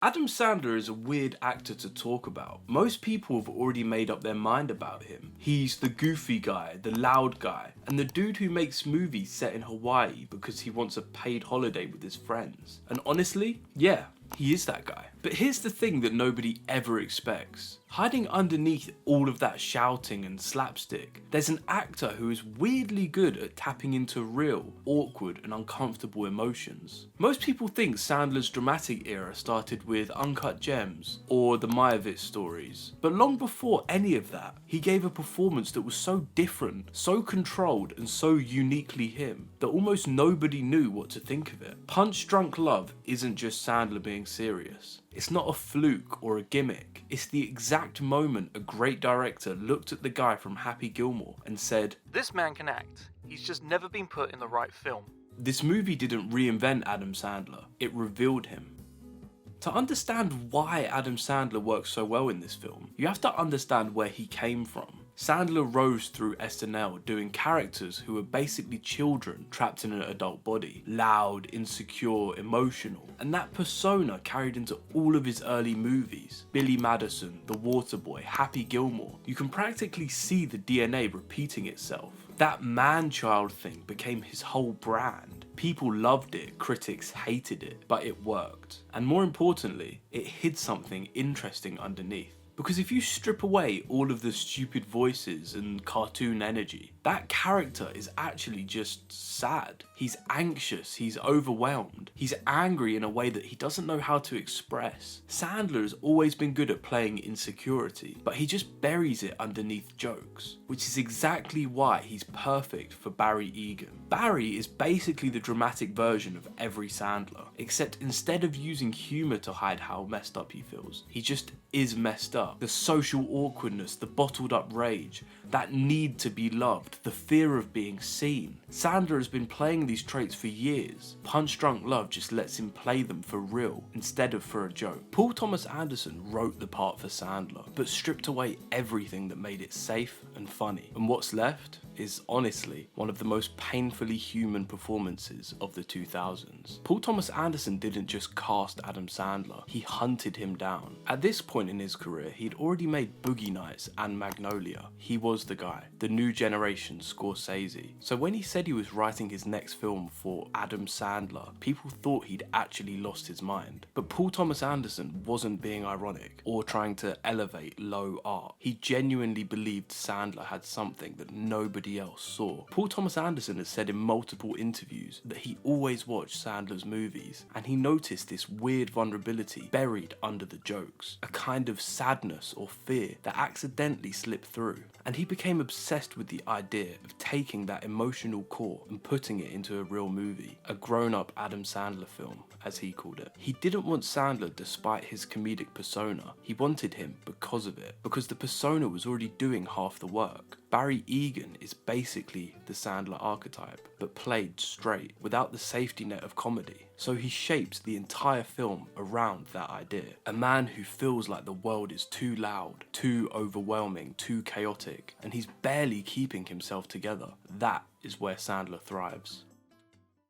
Adam Sandler is a weird actor to talk about. Most people have already made up their mind about him. He's the goofy guy, the loud guy, and the dude who makes movies set in Hawaii because he wants a paid holiday with his friends. And honestly, yeah, he is that guy. But here's the thing that nobody ever expects. Hiding underneath all of that shouting and slapstick, there's an actor who is weirdly good at tapping into real, awkward and uncomfortable emotions. Most people think Sandler's dramatic era started with Uncut Gems or the Meyerowitz stories, but long before any of that, he gave a performance that was so different, so controlled and so uniquely him that almost nobody knew what to think of it. Punch Drunk Love isn't just Sandler being serious. It's not a fluke or a gimmick. It's the exact moment a great director looked at the guy from Happy Gilmore and said, "This man can act. He's just never been put in the right film." This movie didn't reinvent Adam Sandler, it revealed him. To understand why Adam Sandler works so well in this film, you have to understand where he came from. Sandler rose through SNL doing characters who were basically children trapped in an adult body. Loud, insecure, emotional. And that persona carried into all of his early movies. Billy Madison, The Waterboy, Happy Gilmore. You can practically see the DNA repeating itself. That man-child thing became his whole brand. People loved it, critics hated it, but it worked. And more importantly, it hid something interesting underneath. Because if you strip away all of the stupid voices and cartoon energy, that character is actually just sad. He's anxious, he's overwhelmed, he's angry in a way that he doesn't know how to express. Sandler has always been good at playing insecurity, but he just buries it underneath jokes, which is exactly why he's perfect for Barry Egen. Barry is basically the dramatic version of every Sandler, except instead of using humour to hide how messed up he feels, he just is messed up. The social awkwardness, the bottled up rage, that need to be loved, the fear of being seen. Sandler has been playing these traits for years. Punch Drunk Love just lets him play them for real instead of for a joke. Paul Thomas Anderson wrote the part for Sandler, but stripped away everything that made it safe and funny. And what's left is honestly one of the most painfully human performances of the 2000s. Paul Thomas Anderson didn't just cast Adam Sandler, he hunted him down. At this point in his career, he'd already made Boogie Nights and Magnolia. He was the guy, the new generation Scorsese. So when he said he was writing his next film for Adam Sandler, people thought he'd actually lost his mind. But Paul Thomas Anderson wasn't being ironic or trying to elevate low art. He genuinely believed Sandler had something that nobody else saw. Paul Thomas Anderson has said in multiple interviews that he always watched Sandler's movies and he noticed this weird vulnerability buried under the jokes, a kind of sadness or fear that accidentally slipped through. And he became obsessed with the idea of taking that emotional core and putting it into a real movie, a grown-up Adam Sandler film, as he called it. He didn't want Sandler despite his comedic persona, he wanted him because of it, because the persona was already doing half the work. Barry Egen is basically the Sandler archetype, but played straight, without the safety net of comedy. So he shapes the entire film around that idea. A man who feels like the world is too loud, too overwhelming, too chaotic, and he's barely keeping himself together. That is where Sandler thrives.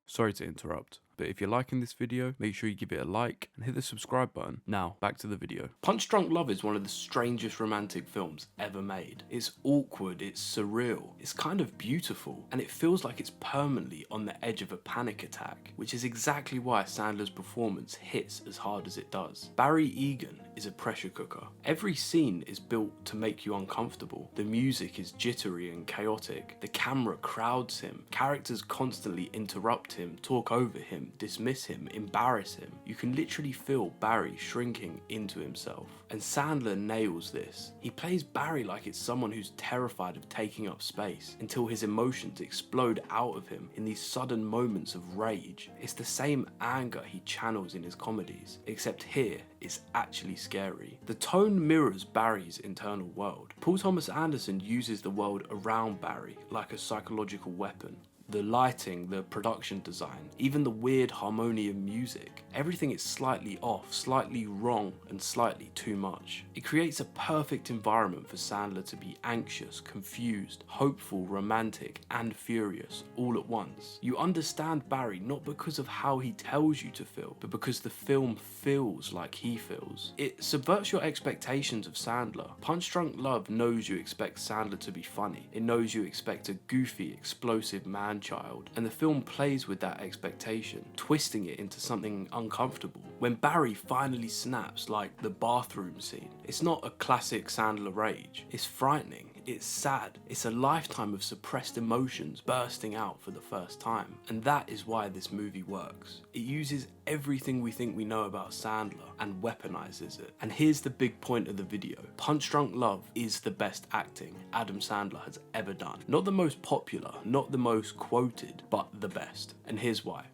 Sorry to interrupt, but if you're liking this video, make sure you give it a like and hit the subscribe button. Now, back to the video. Punch Drunk Love is one of the strangest romantic films ever made. It's awkward, it's surreal, it's kind of beautiful, and it feels like it's permanently on the edge of a panic attack, which is exactly why Sandler's performance hits as hard as it does. Barry Egen is a pressure cooker. Every scene is built to make you uncomfortable. The music is jittery and chaotic. The camera crowds him. Characters constantly interrupt him, talk over him, dismiss him, embarrass him. You can literally feel Barry shrinking into himself. And Sandler nails this. He plays Barry like it's someone who's terrified of taking up space until his emotions explode out of him in these sudden moments of rage. It's the same anger he channels in his comedies, except here it's actually scary. The tone mirrors Barry's internal world. Paul Thomas Anderson uses the world around Barry like a psychological weapon. The lighting, the production design, even the weird harmonium music, everything is slightly off, slightly wrong, and slightly too much. It creates a perfect environment for Sandler to be anxious, confused, hopeful, romantic, and furious all at once. You understand Barry not because of how he tells you to feel, but because the film feels like he feels. It subverts your expectations of Sandler. Punch Drunk Love knows you expect Sandler to be funny. It knows you expect a goofy, explosive man-child, and the film plays with that expectation, twisting it into something uncomfortable. When Barry finally snaps, like the bathroom scene, it's not a classic Sandler rage. It's frightening, it's sad, it's a lifetime of suppressed emotions bursting out for the first time. And that is why this movie works. It uses everything we think we know about Sandler and weaponizes it. And here's the big point of the video. Punch Drunk Love is the best acting Adam Sandler has ever done. Not the most popular, not the most quoted, but the best. And here's why.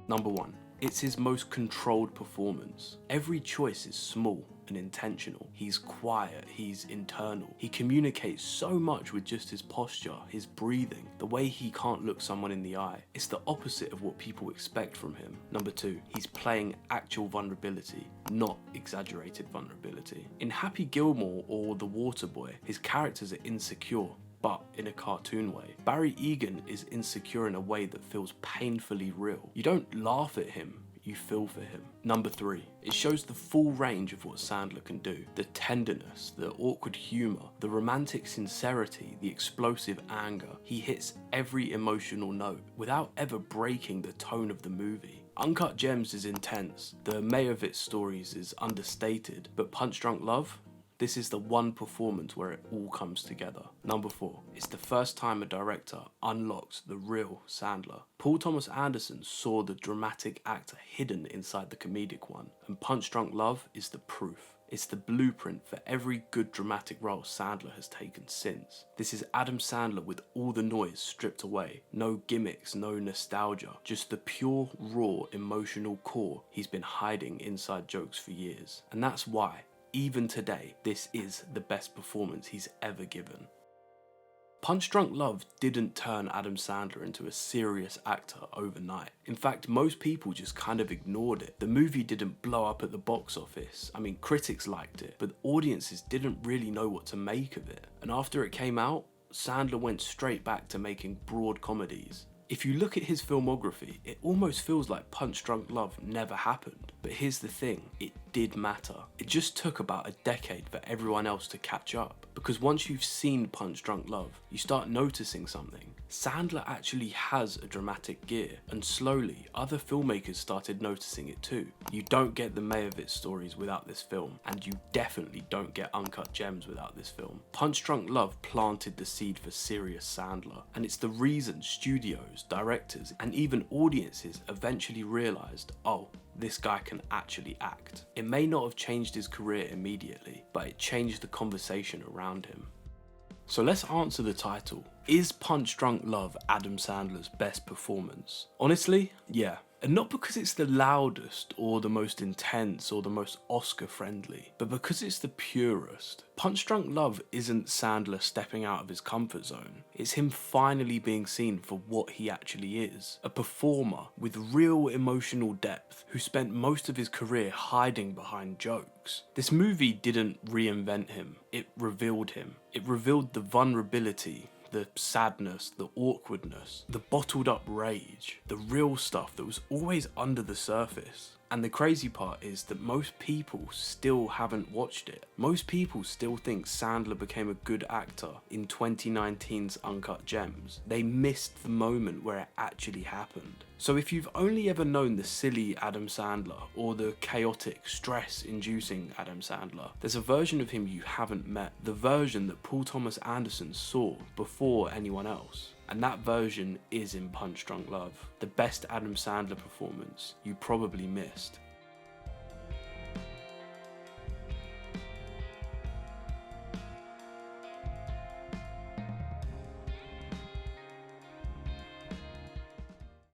Number one, it's his most controlled performance. Every choice is small and intentional. He's quiet, he's internal. He communicates so much with just his posture, his breathing, the way he can't look someone in the eye. It's the opposite of what people expect from him. Number two, he's playing actual vulnerability, not exaggerated vulnerability. In Happy Gilmore or The Waterboy, his characters are insecure, but in a cartoon way. Barry Egen is insecure in a way that feels painfully real. You don't laugh at him, you feel for him. Number three, it shows the full range of what Sandler can do. The tenderness, the awkward humor, the romantic sincerity, the explosive anger. He hits every emotional note without ever breaking the tone of the movie. Uncut Gems is intense, the Mayovitz stories is understated, but Punch Drunk Love? This is the one performance where it all comes together. Number four, it's the first time a director unlocks the real Sandler. Paul Thomas Anderson saw the dramatic actor hidden inside the comedic one, and Punch Drunk Love is the proof. It's the blueprint for every good dramatic role Sandler has taken since. This is Adam Sandler with all the noise stripped away. No gimmicks, no nostalgia, just the pure, raw, emotional core he's been hiding inside jokes for years. And that's why, even today, this is the best performance he's ever given. Punch Drunk Love didn't turn Adam Sandler into a serious actor overnight. In fact, most people just kind of ignored it. The movie didn't blow up at the box office. I mean, critics liked it, but audiences didn't really know what to make of it. And after it came out, Sandler went straight back to making broad comedies. If you look at his filmography, it almost feels like Punch Drunk Love never happened. But here's the thing, it did matter. It just took about a decade for everyone else to catch up. Because once you've seen Punch Drunk Love, you start noticing something. Sandler actually has a dramatic gear, and slowly other filmmakers started noticing it too. You don't get the Mayovitz stories without this film, and you definitely don't get Uncut Gems without this film. Punch Drunk Love planted the seed for serious Sandler, and it's the reason studios, directors, and even audiences eventually realized, oh, this guy can actually act. It may not have changed his career immediately, but it changed the conversation around him. So let's answer the title. Is Punch Drunk Love Adam Sandler's best performance? Honestly, yeah. And not because it's the loudest or the most intense or the most Oscar friendly, but because it's the purest. Punch Drunk Love isn't Sandler stepping out of his comfort zone. It's him finally being seen for what he actually is. A performer with real emotional depth who spent most of his career hiding behind jokes. This movie didn't reinvent him, it revealed him. It revealed the vulnerability, the sadness, the awkwardness, the bottled up rage, the real stuff that was always under the surface. And the crazy part is that most people still haven't watched it. Most people still think Sandler became a good actor in 2019's Uncut Gems. They missed the moment where it actually happened. So if you've only ever known the silly Adam Sandler or the chaotic, stress-inducing Adam Sandler, there's a version of him you haven't met. The version that Paul Thomas Anderson saw before anyone else. And that version is in Punch Drunk Love, the best Adam Sandler performance you probably missed.